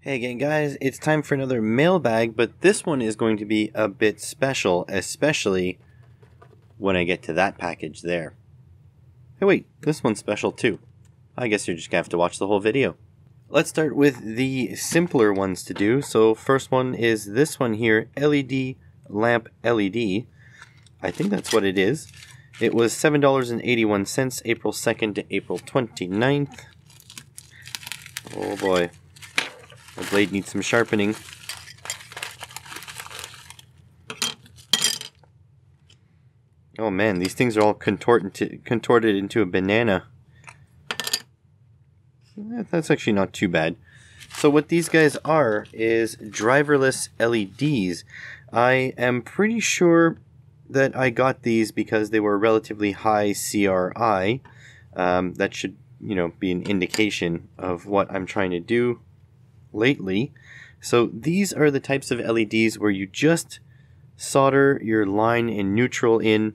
Hey again guys, it's time for another mailbag, but this one is going to be a bit special, especially when I get to that package there. Hey wait, this one's special too. I guess you're just gonna have to watch the whole video. Let's start with the simpler ones to do. So first one is this one here, LED lamp LED. I think that's what it is. It was $7.81, April 2nd to April 29th. Oh boy. My blade needs some sharpening. Oh man, these things are all contorted into a banana. That's actually not too bad. So what these guys are is driverless LEDs. I am pretty sure that I got these because they were relatively high CRI. That should, be an indication of what I'm trying to do lately. So these are the types of LEDs where you just solder your line and neutral in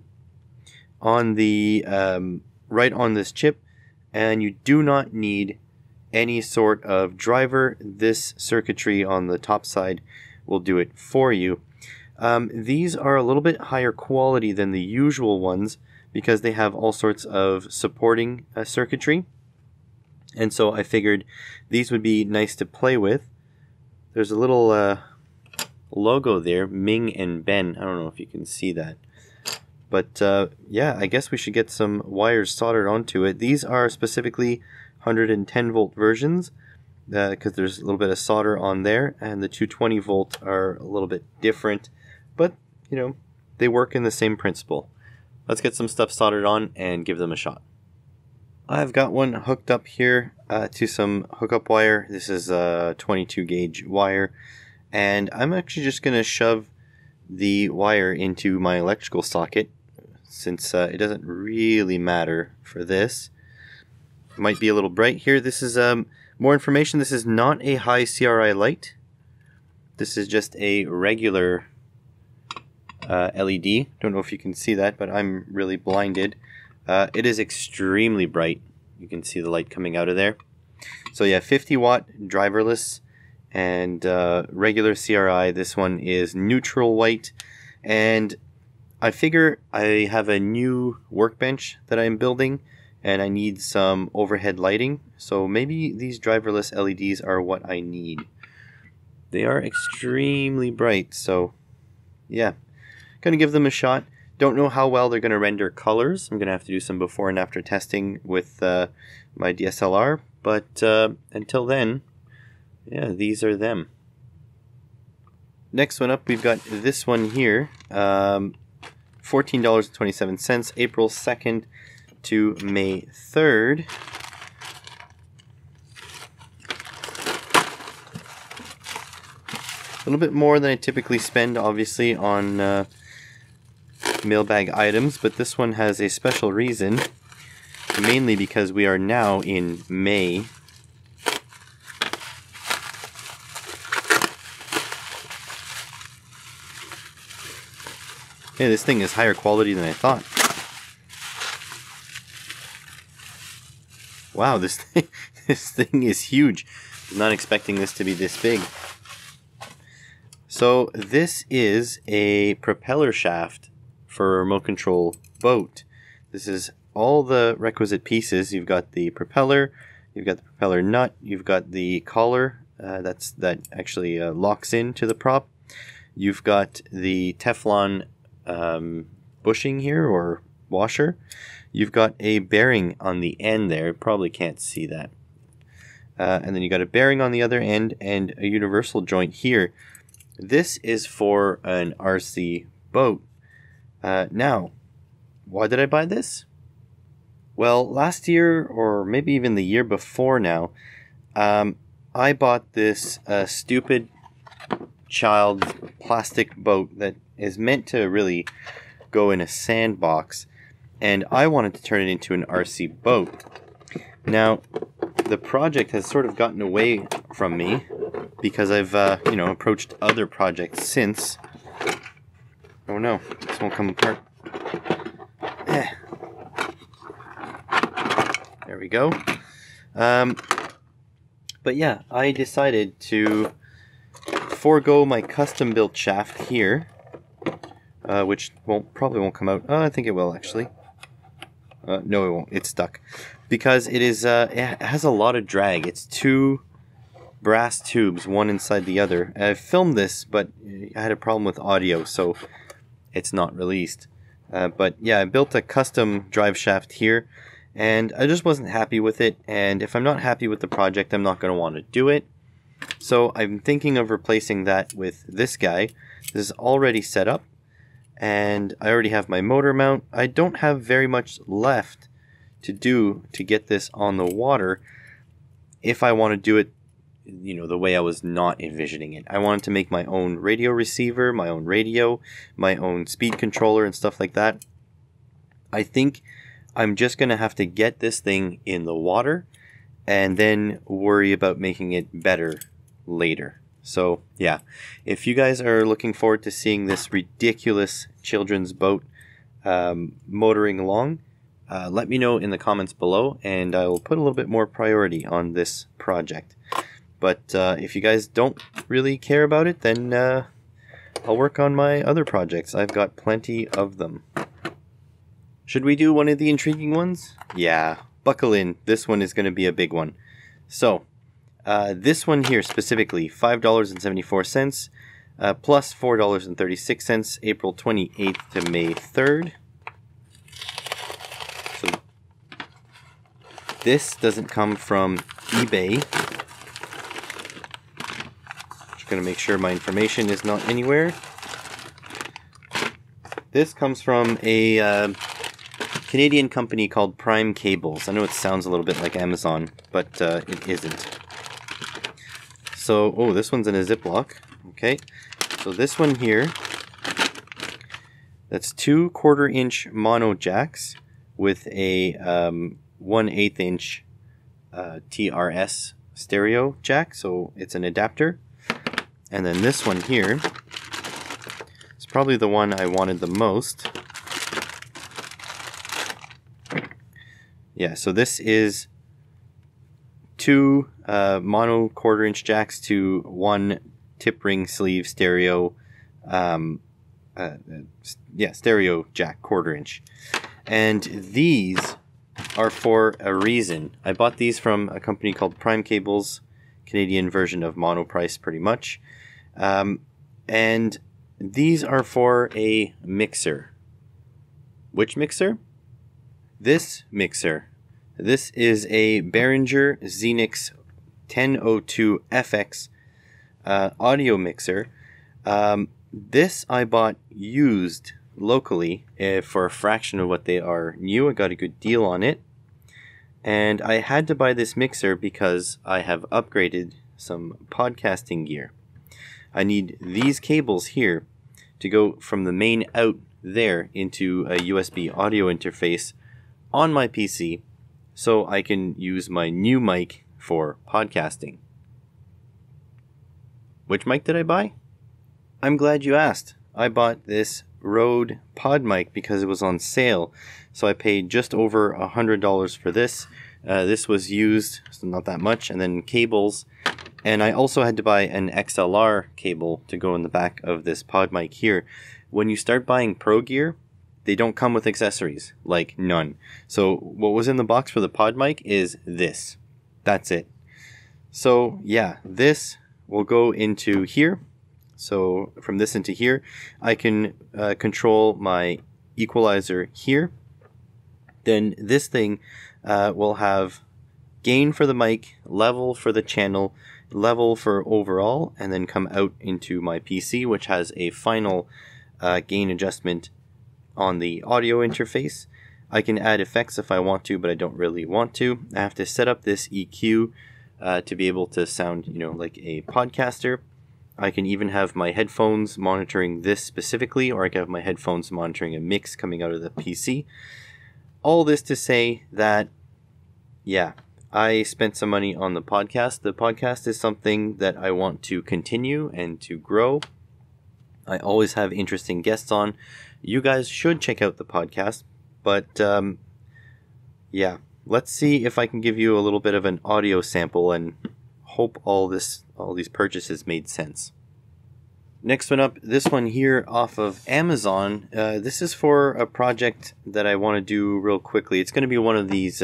on the right on this chip, and you do not need any sort of driver. This circuitry on the top side will do it for you. These are a little bit higher quality than the usual ones because they have all sorts of supporting circuitry. And so I figured these would be nice to play with. There's a little logo there, Ming and Ben. I don't know if you can see that. But yeah, I guess we should get some wires soldered onto it. These are specifically 110 volt versions because there's a little bit of solder on there, and the 220 volt are a little bit different. But, they work in the same principle. Let's get some stuff soldered on and give them a shot. I've got one hooked up here to some hookup wire. This is a 22 gauge wire, and I'm actually just going to shove the wire into my electrical socket since it doesn't really matter for this. It might be a little bright here. This is more information. This is not a high CRI light. This is just a regular LED. Don't know if you can see that, but I'm really blinded. It is extremely bright. You can see the light coming out of there. So yeah, 50 watt driverless and regular CRI. This one is neutral white, and I figure I have a new workbench that I'm building and I need some overhead lighting, so maybe these driverless LEDs are what I need. They are extremely bright, so yeah, gonna give them a shot. Don't know how well they're going to render colors. I'm going to have to do some before and after testing with my DSLR. But until then, yeah, these are them. Next one up, we've got this one here. $14.27, April 2nd to May 3rd. A little bit more than I typically spend, obviously, on mailbag items, but this one has a special reason, mainly because we are now in May. Hey, this thing is higher quality than I thought. Wow, this thing is huge. I'm not expecting this to be this big. So this is a propeller shaft for a remote control boat. This is all the requisite pieces. You've got the propeller, you've got the propeller nut, you've got the collar that actually locks into the prop. You've got the Teflon bushing here, or washer. You've got a bearing on the end there. Probably can't see that. And then you got a bearing on the other end and a universal joint here. This is for an RC boat. Now, why did I buy this? Well, last year, or maybe even the year before now, I bought this stupid child plastic boat that is meant to really go in a sandbox, and I wanted to turn it into an RC boat. Now, the project has sort of gotten away from me because I've, approached other projects since. Oh no, this won't come apart. There we go. But yeah, I decided to forego my custom built shaft here, which probably won't come out. I think it will actually. No, it won't. It's stuck because it has a lot of drag. It's two brass tubes, one inside the other. I filmed this, but I had a problem with audio, so it's not released. But yeah, I built a custom drive shaft here, and I just wasn't happy with it. And if I'm not happy with the project, I'm not going to want to do it. So I'm thinking of replacing that with this guy. This is already set up, and I already have my motor mount. I don't have very much left to do to get this on the water if I want to do it, you know, the way I was not envisioning it. I wanted to make my own radio receiver, my own radio, my own speed controller and stuff like that. I think I'm just going to have to get this thing in the water and then worry about making it better later. So yeah, if you guys are looking forward to seeing this ridiculous children's boat motoring along, let me know in the comments below, and I will put a little bit more priority on this project. But if you guys don't really care about it, then I'll work on my other projects. I've got plenty of them. Should we do one of the intriguing ones? Yeah, buckle in. This one is going to be a big one. So, this one here specifically, $5.74, plus $4.36, April 28th to May 3rd. So, this doesn't come from eBay. Going to make sure my information is not anywhere. This comes from a Canadian company called Prime Cables. I know it sounds a little bit like Amazon, but it isn't. So, oh, this one's in a Ziploc. Okay, so this one here, that's 2 1/4-inch mono jacks with a 1/8 inch TRS stereo jack, so it's an adapter. And then this one here is probably the one I wanted the most. Yeah, so this is 2 mono 1/4-inch jacks to 1 tip ring sleeve stereo, stereo jack 1/4-inch. And these are for a reason. I bought these from a company called Prime Cables, Canadian version of Monoprice pretty much. And these are for a mixer. Which mixer? This mixer. This is a Behringer Xenix 1002 FX audio mixer. This I bought used locally for a fraction of what they are new. I got a good deal on it. And I had to buy this mixer because I have upgraded some podcasting gear. I need these cables here to go from the main out there into a USB audio interface on my PC so I can use my new mic for podcasting. Which mic did I buy? I'm glad you asked. I bought this Rode pod mic because it was on sale, so I paid just over $100 for this. This was used, so not that much, and then cables. And I also had to buy an XLR cable to go in the back of this pod mic here. When you start buying pro gear, they don't come with accessories, like none. So what was in the box for the pod mic is this. That's it. So yeah, this will go into here. So from this into here, I can control my equalizer here. Then this thing will have gain for the mic, level for the channel, level for overall, and then come out into my PC, which has a final gain adjustment on the audio interface. I can add effects if I want to, but I don't really want to. I have to set up this EQ to be able to sound, like a podcaster. I can even have my headphones monitoring this specifically, or I can have my headphones monitoring a mix coming out of the PC. All this to say that, yeah, I spent some money on the podcast. The podcast is something that I want to continue and to grow. I always have interesting guests on. You guys should check out the podcast. But, yeah, let's see if I can give you a little bit of an audio sample, and hope all these purchases made sense. Next one up, this one here off of Amazon. This is for a project that I want to do real quickly. It's going to be one of these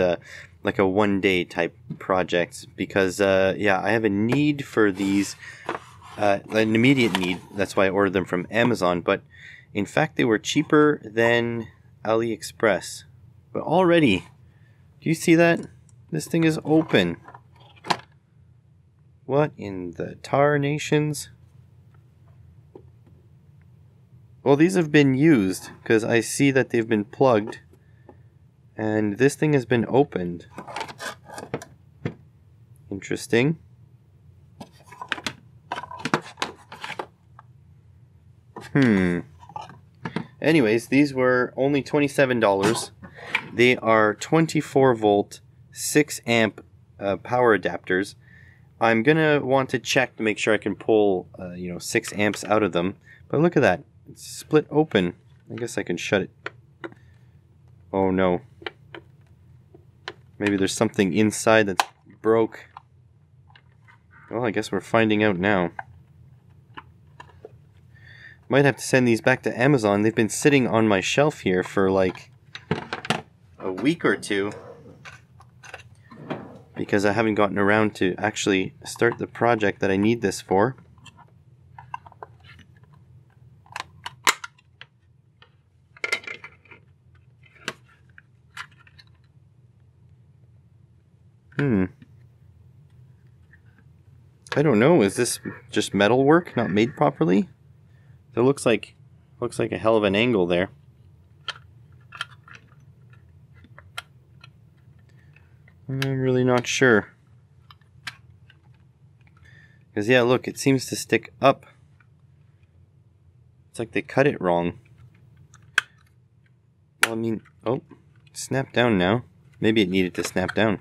like a one-day type projects because yeah, I have a need for these, an immediate need. That's why I ordered them from Amazon. But in fact, they were cheaper than AliExpress. But already, do you see that? This thing is open. What in the tarnations? Well, these have been used because I see that they've been plugged and this thing has been opened. Interesting. Anyways, these were only $27. They are 24 volt, 6 amp power adapters. I'm gonna want to check to make sure I can pull, 6 amps out of them. But look at that. It's split open. I guess I can shut it. Oh no. Maybe there's something inside that's broke. Well, I guess we're finding out now. Might have to send these back to Amazon. They've been sitting on my shelf here for like a week or two because I haven't gotten around to actually start the project that I need this for. I don't know, is this just metal work not made properly? It looks like a hell of an angle there. I'm really not sure. Because yeah, look, it seems to stick up. It's like they cut it wrong. Well, I mean, oh, snap down now. Maybe it needed to snap down.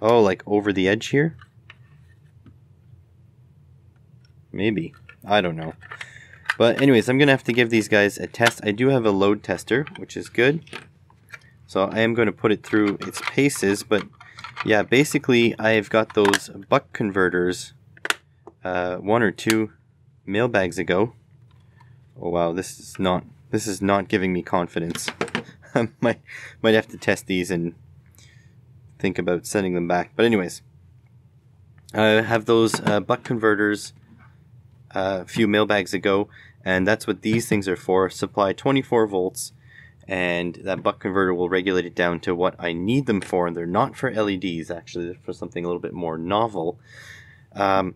Oh, like over the edge here? Maybe. I don't know. But anyways, I'm going to have to give these guys a test. I do have a load tester, which is good. So I am going to put it through its paces. But yeah, basically I've got those buck converters 1 or 2 mailbags ago. Oh wow, this is not giving me confidence. I might have to test these and think about sending them back. But anyways, I have those buck converters a few mailbags ago, and that's what these things are for. Supply 24 volts, and that buck converter will regulate it down to what I need them for. And they're not for LEDs, actually. They're for something a little bit more novel. And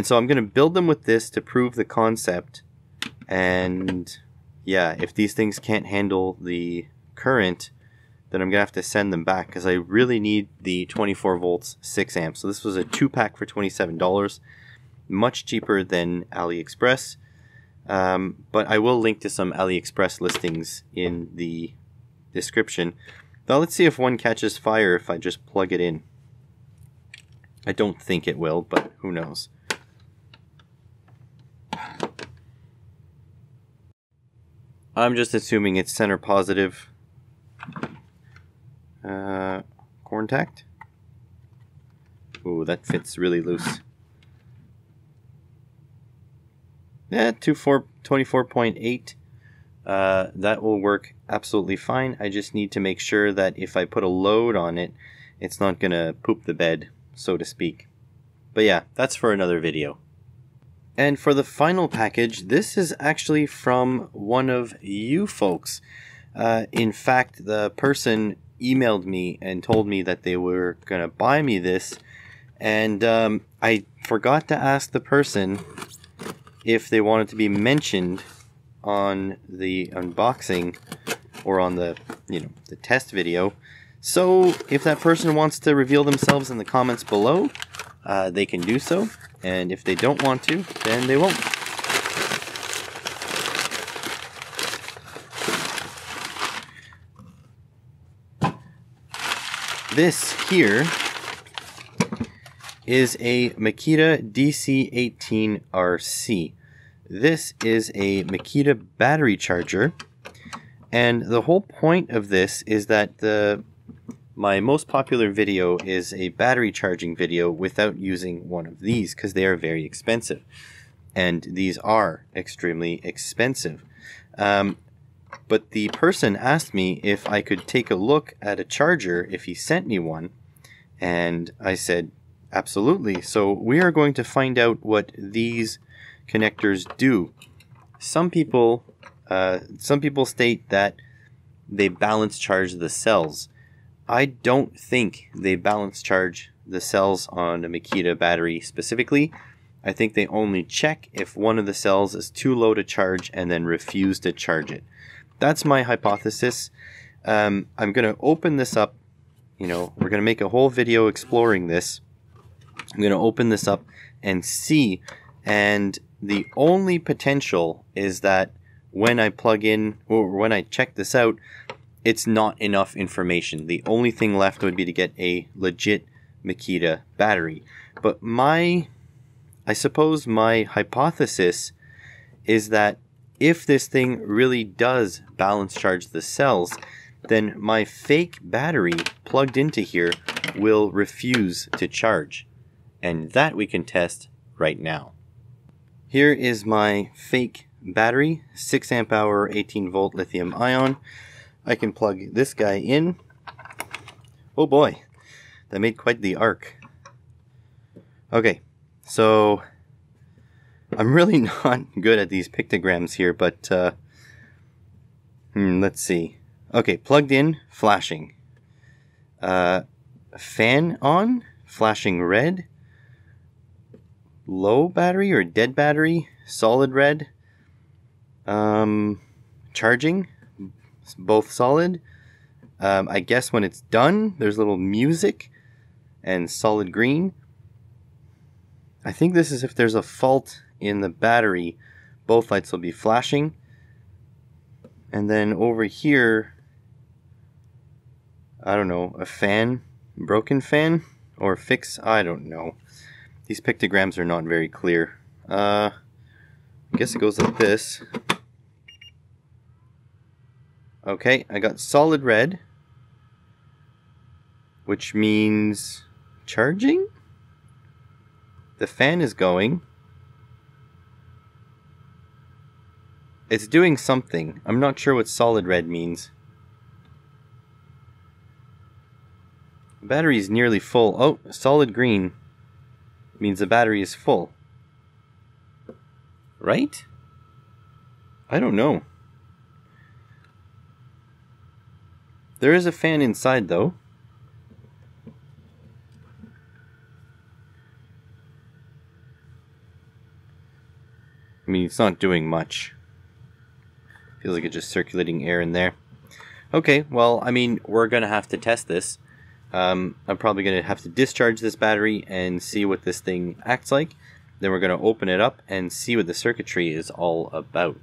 so I'm going to build them with this to prove the concept. And yeah, if these things can't handle the current, then I'm going to have to send them back because I really need the 24 volts 6 amps. So this was a 2-pack for $27. Much cheaper than AliExpress, but I will link to some AliExpress listings in the description. Now let's see if one catches fire if I just plug it in. I don't think it will, but who knows. I'm just assuming it's center positive. Contact. Ooh, that fits really loose. Yeah, 24.8. That will work absolutely fine. I just need to make sure that if I put a load on it, it's not gonna poop the bed, so to speak. But yeah, that's for another video. And for the final package, this is actually from one of you folks. In fact, the person emailed me and told me that they were gonna buy me this, and I forgot to ask the person if they wanted to be mentioned on the unboxing or on the, the test video. So if that person wants to reveal themselves in the comments below, they can do so. And if they don't want to, then they won't. This here is a Makita DC18RC. This is a Makita battery charger, and the whole point of this is that the my most popular video is a battery charging video without using one of these because they are very expensive. And these are extremely expensive. But the person asked me if I could take a look at a charger if he sent me one. And I said, absolutely. So we are going to find out what these connectors do. Some people state that they balance charge the cells. I don't think they balance charge the cells on a Makita battery specifically. I think they only check if one of the cells is too low to charge and then refuse to charge it. That's my hypothesis. I'm going to open this up. We're going to make a whole video exploring this. I'm going to open this up and see. And the only potential is that when I plug in, or when I check this out, it's not enough information. The only thing left would be to get a legit Makita battery. But I suppose my hypothesis is that if this thing really does balance charge the cells, then my fake battery plugged into here will refuse to charge. And that we can test right now. Here is my fake battery, 6 amp hour, 18 volt lithium ion. I can plug this guy in. Oh boy, that made quite the arc. Okay, so I'm really not good at these pictograms here, but let's see. Okay, plugged in, flashing. Fan on, flashing red. Low battery or dead battery, solid red. Charging, both solid. I guess when it's done, there's little music and solid green. I think this is if there's a fault in the battery, both lights will be flashing. And then over here, I don't know, a fan, broken fan, or fix, I don't know. These pictograms are not very clear. I guess it goes like this. Okay, I got solid red, which means charging? The fan is going. It's doing something. I'm not sure what solid red means. The battery is nearly full. Oh, solid green means the battery is full. Right? I don't know. There is a fan inside though. I mean, it's not doing much. Feels like it's just circulating air in there. Okay, well, I mean, we're going to have to test this. I'm probably going to have to discharge this battery and see what this thing acts like. Then we're going to open it up and see what the circuitry is all about.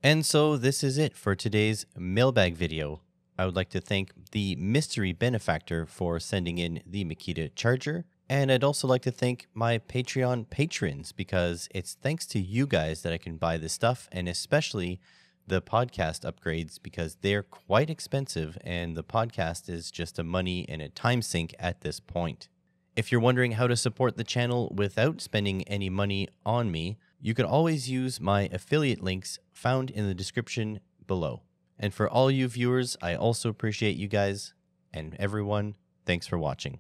And so this is it for today's mailbag video. I would like to thank the mystery benefactor for sending in the Makita charger. And I'd also like to thank my Patreon patrons, because it's thanks to you guys that I can buy this stuff, and especially the podcast upgrades, because they're quite expensive and the podcast is just a money and a time sink at this point. If you're wondering how to support the channel without spending any money on me, you can always use my affiliate links found in the description below. And for all you viewers, I also appreciate you guys, and everyone, thanks for watching.